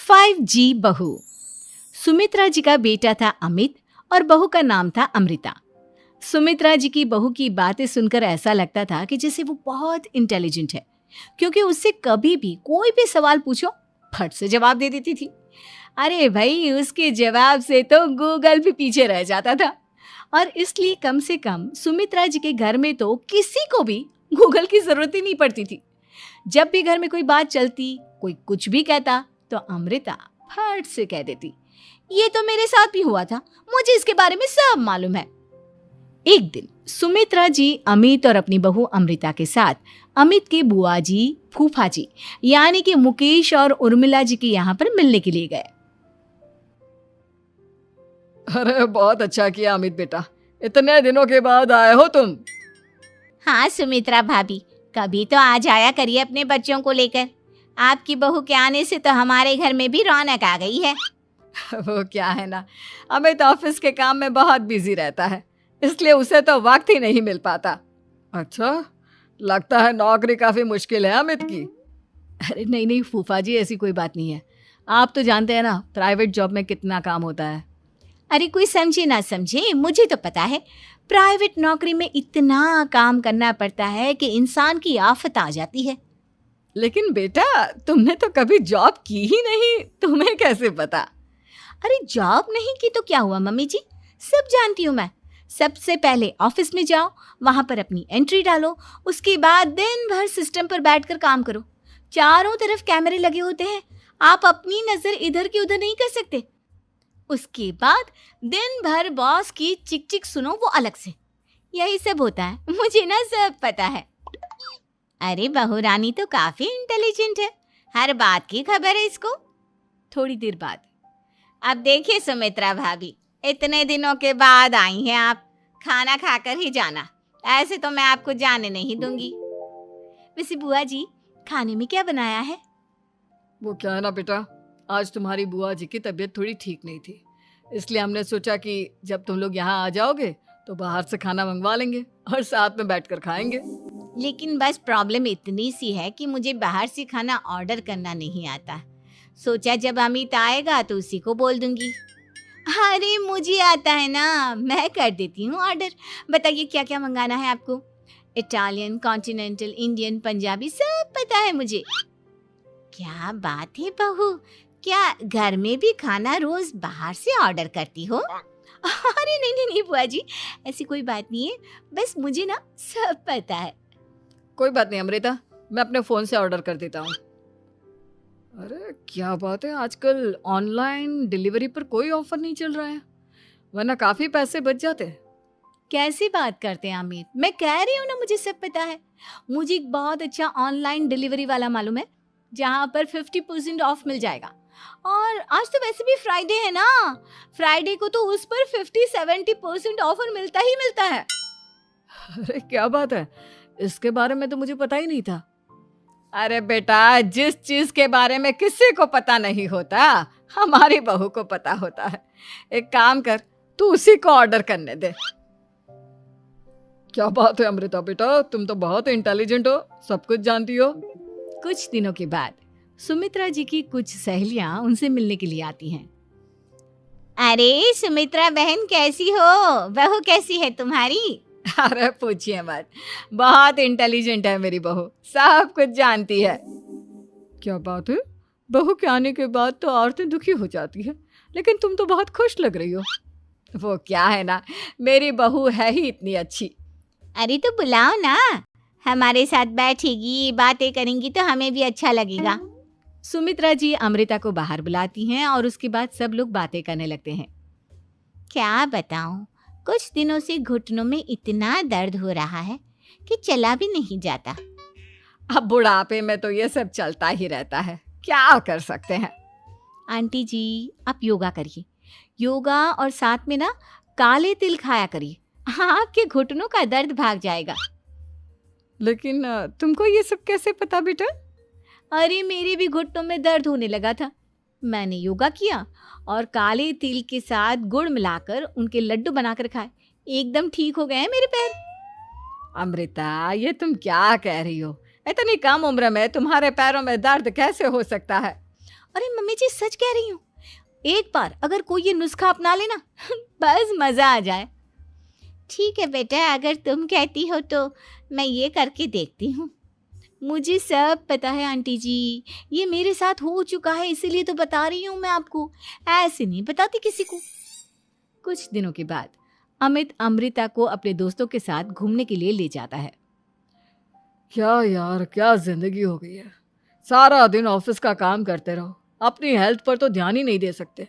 5G बहू। सुमित्रा जी का बेटा था अमित और बहू का नाम था अमृता। सुमित्रा जी की बहू की बातें सुनकर ऐसा लगता था कि जैसे वो बहुत इंटेलिजेंट है, क्योंकि उससे कभी भी कोई भी सवाल पूछो फट से जवाब दे देती थी। अरे भाई, उसके जवाब से तो गूगल भी पीछे रह जाता था। और इसलिए कम से कम सुमित्रा जी के घर में तो किसी को भी गूगल की जरूरत ही नहीं पड़ती थी। जब भी घर में कोई बात चलती, कोई कुछ भी कहता, तो अमृता फट से कह देती, ये तो मेरे साथ भी हुआ था, मुझे इसके बारे में सब मालूम है। एक दिन सुमित्रा जी अमित और अपनी बहू अमृता के साथ अमित के बुआ जी, फूफा जी यानी कि मुकेश और उर्मिला जी के यहाँ पर मिलने के लिए गए। अरे बहुत अच्छा किया अमित बेटा, इतने दिनों के बाद आए हो तुम। हाँ सुमित्रा भाभी, कभी तो आ जाया करिए अपने बच्चों को लेकर। आपकी बहू के आने से तो हमारे घर में भी रौनक आ गई है। वो क्या है ना, अमित ऑफिस के काम में बहुत बिजी रहता है, इसलिए उसे तो वक्त ही नहीं मिल पाता। अच्छा, लगता है नौकरी काफी मुश्किल है अमित की। अरे नहीं नहीं फूफा जी, ऐसी कोई बात नहीं है। आप तो जानते हैं ना प्राइवेट जॉब में कितना काम होता है। अरे कोई समझे ना समझे, मुझे तो पता है प्राइवेट नौकरी में इतना काम करना पड़ता है कि इंसान की आफत आ जाती है। लेकिन बेटा, तुमने तो कभी जॉब की ही नहीं, तुम्हें कैसे पता? अरे जॉब नहीं की तो क्या हुआ मम्मी जी, सब जानती हूँ मैं। सबसे पहले ऑफिस में जाओ, वहां पर अपनी एंट्री डालो, उसके बाद दिन भर सिस्टम पर बैठकर काम करो। चारों तरफ कैमरे लगे होते हैं, आप अपनी नजर इधर की उधर नहीं कर सकते। उसके बाद दिन भर बॉस की चिक चिक सुनो, वो अलग से। यही सब होता है, मुझे ना सब पता है। अरे बहू रानी तो काफी इंटेलिजेंट है, हर बात की खबर है इसको। थोड़ी देर बाद, अब देखिए सुमित्रा भाभी, इतने दिनों के बाद आई हैं आप, खाना खाकर ही जाना, ऐसे तो मैं आपको जाने नहीं दूंगी। वैसे बुआ जी, खाने में क्या बनाया है? वो क्या है ना बेटा, आज तुम्हारी बुआ जी की तबीयत थोड़ी ठीक नहीं थी, इसलिए हमने सोचा कि जब तुम लोग यहाँ आ जाओगे तो बाहर से खाना मंगवा लेंगे और साथ में बैठकर खाएंगे। लेकिन बस प्रॉब्लम इतनी सी है कि मुझे बाहर से खाना ऑर्डर करना नहीं आता। सोचा जब अमित आएगा तो उसी को बोल दूंगी। अरे मुझे आता है ना, मैं कर देती हूँ ऑर्डर। बताइए क्या क्या मंगाना है आपको? इटालियन, कॉन्टिनेंटल, इंडियन, पंजाबी, सब पता है मुझे। क्या बात है बहू, क्या घर में भी खाना रोज बाहर से ऑर्डर करती हो? अरे नहीं नहीं नहीं बुआ जी, ऐसी कोई बात नहीं है, बस मुझे ना सब पता है। कोई बात नहीं अमृता, मैं अपने फोन से ऑर्डर कर देता हूँ। अरे क्या बात है, आजकल ऑनलाइन डिलीवरी पर कोई ऑफर नहीं चल रहा है, वरना काफी पैसे बच जाते। कैसी बात करते हैं अमित, मैं कह रही हूँ ना मुझे सब पता है। मुझे एक बहुत अच्छा ऑनलाइन डिलीवरी वाला मालूम है, जहाँ पर 50% ऑफ मिल जाएगा। और आज तो वैसे भी फ्राइडे है ना, फ्राइडे को तो उस पर 50-70% ऑफर मिलता ही मिलता है। अरे क्या बात है, इसके बारे में तो मुझे पता ही नहीं था। अरे बेटा, जिस चीज के बारे में किसी को पता नहीं होता, हमारी बहू को पता होता है। एक काम कर, तू उसी को ऑर्डर करने दे। क्या बात है अमृता बेटा, तुम तो बहुत इंटेलिजेंट हो, सब कुछ जानती हो। कुछ दिनों के बाद सुमित्रा जी की कुछ सहेलियां उनसे मिलने के लिए आती हैं। अरे सुमित्रा बहन कैसी हो, बहू कैसी है तुम्हारी? अरे पूछिए मत, बहुत इंटेलिजेंट है मेरी बहू, सब कुछ जानती है। क्या बात है, बहू के आने के बाद तो औरतें दुखी हो जाती है, लेकिन तुम तो बहुत खुश लग रही हो। वो क्या है ना, मेरी बहू है ही इतनी अच्छी। अरे तो बुलाओ ना, हमारे साथ बैठेगी, बातें करेंगी तो हमें भी अच्छा लगेगा। सुमित्रा जी अमृता को बाहर बुलाती हैं और उसके बाद सब लोग बातें करने लगते हैं। क्या बताऊं, कुछ दिनों से घुटनों में इतना दर्द हो रहा है कि चला भी नहीं जाता। अब बुढ़ापे में तो ये सब चलता ही रहता है, क्या कर सकते हैं। आंटी जी, आप योगा करिए, योगा और साथ में ना काले तिल खाया करिए, आपके घुटनों का दर्द भाग जाएगा। लेकिन तुमको ये सब कैसे पता बेटा? अरे मेरे भी घुटनों में दर्द होने लगा था, मैंने योगा किया और काले तिल के साथ गुड़ मिलाकर उनके लड्डू बनाकर खाए, एकदम ठीक हो गए हैं मेरे पैर। अमृता, ये तुम क्या कह रही हो? इतनी कम उम्र में तुम्हारे पैरों में दर्द कैसे हो सकता है? अरे मम्मी जी सच कह रही हूँ, एक बार अगर कोई ये नुस्खा अपना लेना बस मजा आ जाए। ठीक है बेटा, अगर तुम कहती हो तो मैं ये करके देखती हूँ। मुझे सब पता है आंटी जी, ये मेरे साथ हो चुका है, इसीलिए तो बता रही हूँ मैं आपको, ऐसे नहीं बताती किसी को। कुछ दिनों के बाद अमित अमृता को अपने दोस्तों के साथ घूमने के लिए ले जाता है। क्या यार, क्या जिंदगी हो गई है। सारा दिन ऑफिस का काम करते रहो, अपनी हेल्थ पर तो ध्यान ही नहीं दे सकते।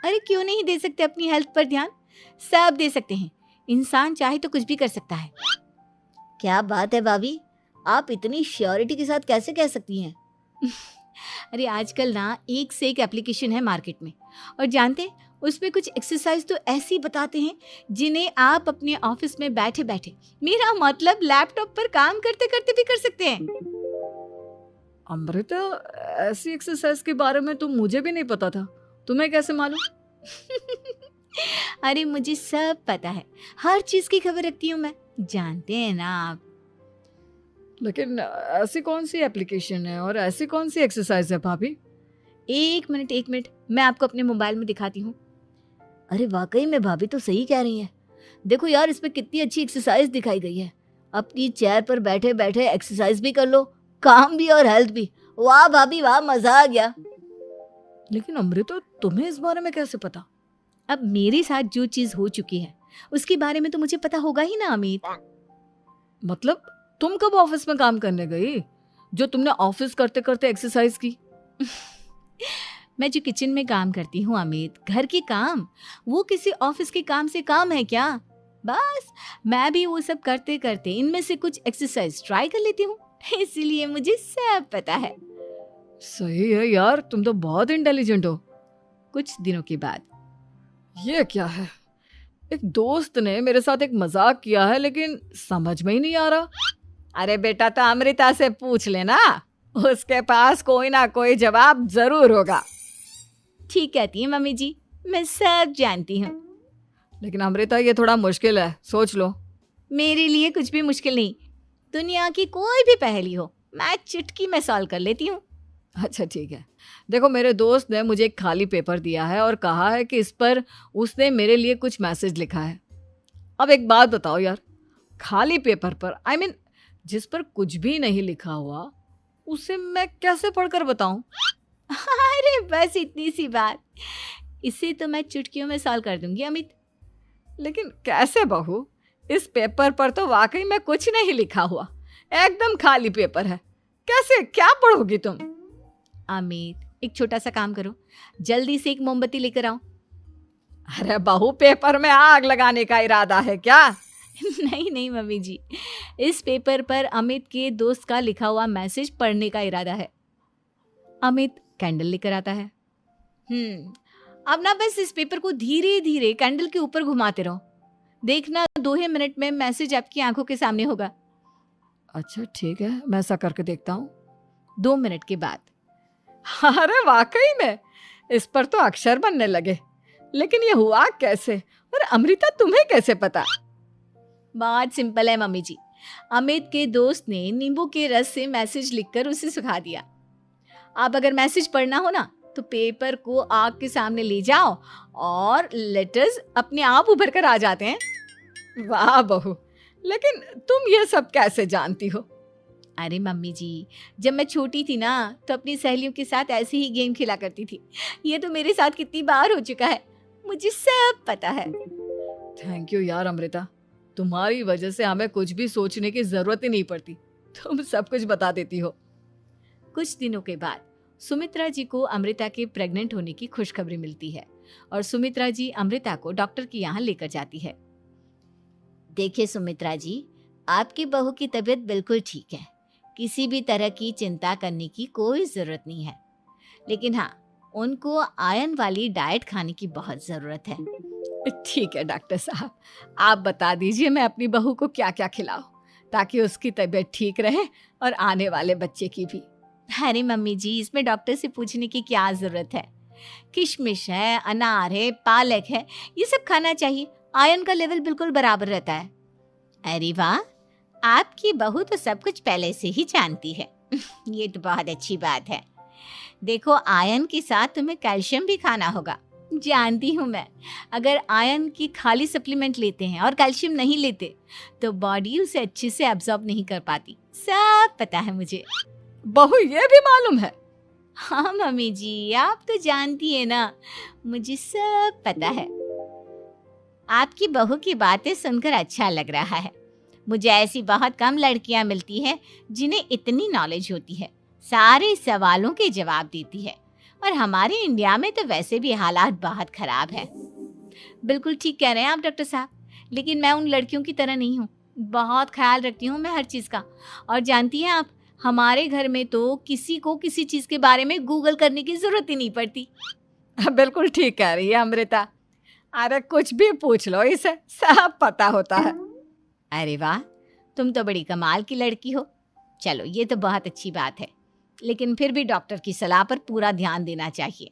अरे क्यों नहीं दे सकते अपनी हेल्थ पर ध्यान, सब दे सकते हैं। इंसान चाहे तो कुछ भी कर सकता है। क्या बात है भाभी, आप इतनी श्योरिटी के साथ कैसे कह सकती हैं? अरे आजकल ना एक से एक एप्लीकेशन है मार्केट में, और जानते हैं उसमें कुछ एक्सरसाइज तो ऐसी बताते हैं जिन्हें आप अपने ऑफिस में बैठे बैठे, मेरा मतलब लैपटॉप पर काम करते करते भी कर सकते हैं। अमृता, ऐसी एक्सरसाइज के बारे में तो मुझे भी नहीं पता था, तुम्हें कैसे मालूम? अरे मुझे सब पता है, हर चीज की खबर रखती हूँ मैं, जानते हैं ना आप। लेकिन ऐसी कौन सी एप्लीकेशन है और ऐसी कौन सी एक्सरसाइज है भाभी? एक मिनट, मैं आपको अपने मोबाइल में दिखाती हूँ। अरे वाकई में भाभी तो सही कह रही हैं। देखो यार, इसमें कितनी अच्छी एक्सरसाइज दिखाई गई है। अपनी चेयर पर बैठे बैठे एक्सरसाइज भी कर लो, काम भी और हेल्थ भी। वाह भाभी वाह, मजा आ गया। लेकिन अमृता, तुम्हें इस बारे में कैसे पता? अब मेरे साथ जो चीज हो चुकी है उसके बारे में तो मुझे पता होगा ही ना अमित। मतलब तुम कब ऑफिस में काम करने गई जो तुमने ऑफिस करते करते एक्सरसाइज की? मैं जो किचन में काम करती हूँ अमित, घर के काम, वो किसी ऑफिस के काम से काम है क्या? बस मैं भी वो सब करते करते इनमें से कुछ एक्सरसाइज ट्राई कर लेती हूँ, इसीलिए मुझे सब पता है। सही है यार, तुम तो बहुत इंटेलिजेंट हो। कुछ दिनों के बाद ये क्या है, एक दोस्त ने मेरे साथ एक मजाक किया है लेकिन समझ में ही नहीं आ रहा। अरे बेटा, तो अमृता से पूछ लेना, उसके पास कोई ना कोई जवाब जरूर होगा। ठीक कहती है मम्मी जी, मैं सब जानती हूँ। लेकिन अमृता, ये थोड़ा मुश्किल है, सोच लो। मेरे लिए कुछ भी मुश्किल नहीं, दुनिया की कोई भी पहेली हो मैं चुटकी में सॉल्व कर लेती हूँ। अच्छा ठीक है, देखो मेरे दोस्त ने मुझे एक खाली पेपर दिया है और कहा है कि इस पर उसने मेरे लिए कुछ मैसेज लिखा है। अब एक बात बताओ यार, खाली पेपर पर, I mean, जिस पर कुछ भी नहीं लिखा हुआ, उसे मैं कैसे पढ़कर बताऊं? अरे बस इतनी सी बात, इसे तो मैं चुटकियों में सॉल्व कर दूंगी अमित। लेकिन कैसे बहू, इस पेपर पर तो वाकई में कुछ नहीं लिखा हुआ, एकदम खाली पेपर है, कैसे, क्या पढ़ोगी तुम? अमित, एक छोटा सा काम करो, जल्दी से एक मोमबत्ती लेकर आओ। अरे बहू, पेपर में आग लगाने का इरादा है क्या? नहीं मम्मी जी, इस पेपर पर अमित के दोस्त का लिखा हुआ मैसेज पढ़ने का इरादा है। अमित कैंडल लेकर आता है। अब ना बस इस पेपर को धीरे धीरे कैंडल के ऊपर घुमाते रहो, देखना 2 ही मिनट में मैसेज आपकी आंखों के सामने होगा। अच्छा ठीक है, मैं ऐसा करके देखता हूँ। 2 मिनट के बाद, अरे वाकई में इस पर तो अक्षर बनने लगे, लेकिन ये हुआ कैसे? और अमृता, तुम्हें कैसे पता? बहुत सिंपल है मम्मी जी, अमित के दोस्त ने नींबू के रस से मैसेज लिखकर उसे सुखा दिया। आप अगर मैसेज पढ़ना हो ना तो पेपर को आग के सामने ले जाओ और लेटर्स अपने आप उभर कर आ जाते हैं। वाह बहू, लेकिन तुम ये सब कैसे जानती हो? अरे मम्मी जी, जब मैं छोटी थी ना तो अपनी सहेलियों के साथ ऐसे ही गेम खेला करती थी। ये तो मेरे साथ कितनी बार हो चुका है, मुझे सब पता है। थैंक यू यार अमृता, तुम्हारी वजह से हमें कुछ भी सोचने की जरूरत ही नहीं पड़ती, तुम सब कुछ बता देती हो। कुछ दिनों के बाद सुमित्रा जी को अमृता के प्रेग्नेंट होने की खुशखबरी मिलती है और सुमित्रा जी अमृता को डॉक्टर के यहाँ लेकर जाती है। देखिए सुमित्रा जी, आपकी बहू की तबीयत बिल्कुल ठीक है, किसी भी तरह की चिंता करने की कोई ज़रूरत नहीं है, लेकिन हाँ, उनको आयरन वाली डाइट खाने की बहुत ज़रूरत है। ठीक है डॉक्टर साहब, आप बता दीजिए मैं अपनी बहू को क्या क्या खिलाऊं ताकि उसकी तबीयत ठीक रहे और आने वाले बच्चे की भी। अरे मम्मी जी, इसमें डॉक्टर से पूछने की क्या ज़रूरत है, किशमिश है, अनार है, पालक है, ये सब खाना चाहिए, आयरन का लेवल बिल्कुल बराबर रहता है। अरे वाह, आपकी बहू तो सब कुछ पहले से ही जानती है। ये तो बहुत अच्छी बात है। देखो, आयरन के साथ तुम्हें कैल्शियम भी खाना होगा। जानती हूँ मैं, अगर आयरन की खाली सप्लीमेंट लेते हैं और कैल्शियम नहीं लेते तो बॉडी उसे अच्छे से एब्जॉर्ब नहीं कर पाती। सब पता है मुझे। बहू ये भी मालूम है? हाँ मम्मी जी, आप तो जानती है ना, मुझे सब पता है। आपकी बहू की बातें सुनकर अच्छा लग रहा है। मुझे ऐसी बहुत कम लड़कियां मिलती हैं जिन्हें इतनी नॉलेज होती है, सारे सवालों के जवाब देती है। और हमारे इंडिया में तो वैसे भी हालात बहुत खराब है। बिल्कुल ठीक कह रहे हैं आप डॉक्टर साहब, लेकिन मैं उन लड़कियों की तरह नहीं हूँ। बहुत ख्याल रखती हूँ मैं हर चीज़ का। और जानती हैं आप, हमारे घर में तो किसी को किसी चीज़ के बारे में गूगल करने की ज़रूरत ही नहीं पड़ती। बिल्कुल ठीक कह रही है अमृता। अरे कुछ भी पूछ लो, इसे सब पता होता है। अरे वाह, तुम तो बड़ी कमाल की लड़की हो। चलो, ये तो बहुत अच्छी बात है, लेकिन फिर भी डॉक्टर की सलाह पर पूरा ध्यान देना चाहिए।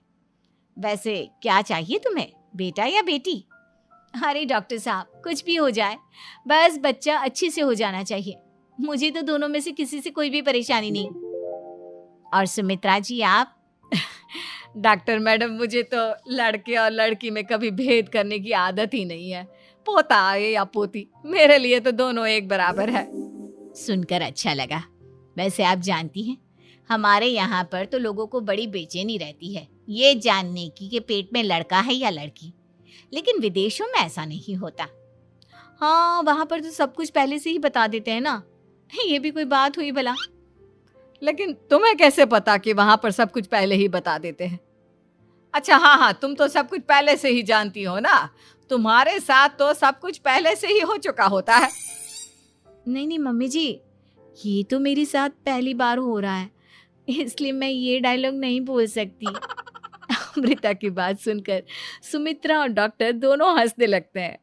वैसे क्या चाहिए तुम्हें, बेटा या बेटी? अरे डॉक्टर साहब, कुछ भी हो जाए, बस बच्चा अच्छे से हो जाना चाहिए। मुझे तो दोनों में से किसी से कोई भी परेशानी नहीं। और सुमित्रा जी, आप? डॉक्टर मैडम, मुझे तो लड़के और लड़की में कभी भेद करने की आदत ही नहीं है। पोता आए या पोती, मेरे लिए तो दोनों एक बराबर है। सुनकर अच्छा लगा। वैसे आप जानती हैं, हमारे यहाँ पर तो लोगों को बड़ी बेचैनी रहती है ये जानने की कि पेट में लड़का है या लड़की, लेकिन विदेशों में ऐसा नहीं होता। हाँ, वहाँ पर तो सब कुछ पहले से ही बता देते हैं ना। ये भी कोई बात हुई भला? लेकिन तुम्हें कैसे पता कि वहां पर सब कुछ पहले ही बता देते हैं? अच्छा हाँ, तुम तो सब कुछ पहले से ही जानती हो ना। तुम्हारे साथ तो सब कुछ पहले से ही हो चुका होता है। नहीं मम्मी जी, ये तो मेरे साथ पहली बार हो रहा है, इसलिए मैं ये डायलॉग नहीं बोल सकती। अमृता की बात सुनकर सुमित्रा और डॉक्टर दोनों हंसने लगते हैं।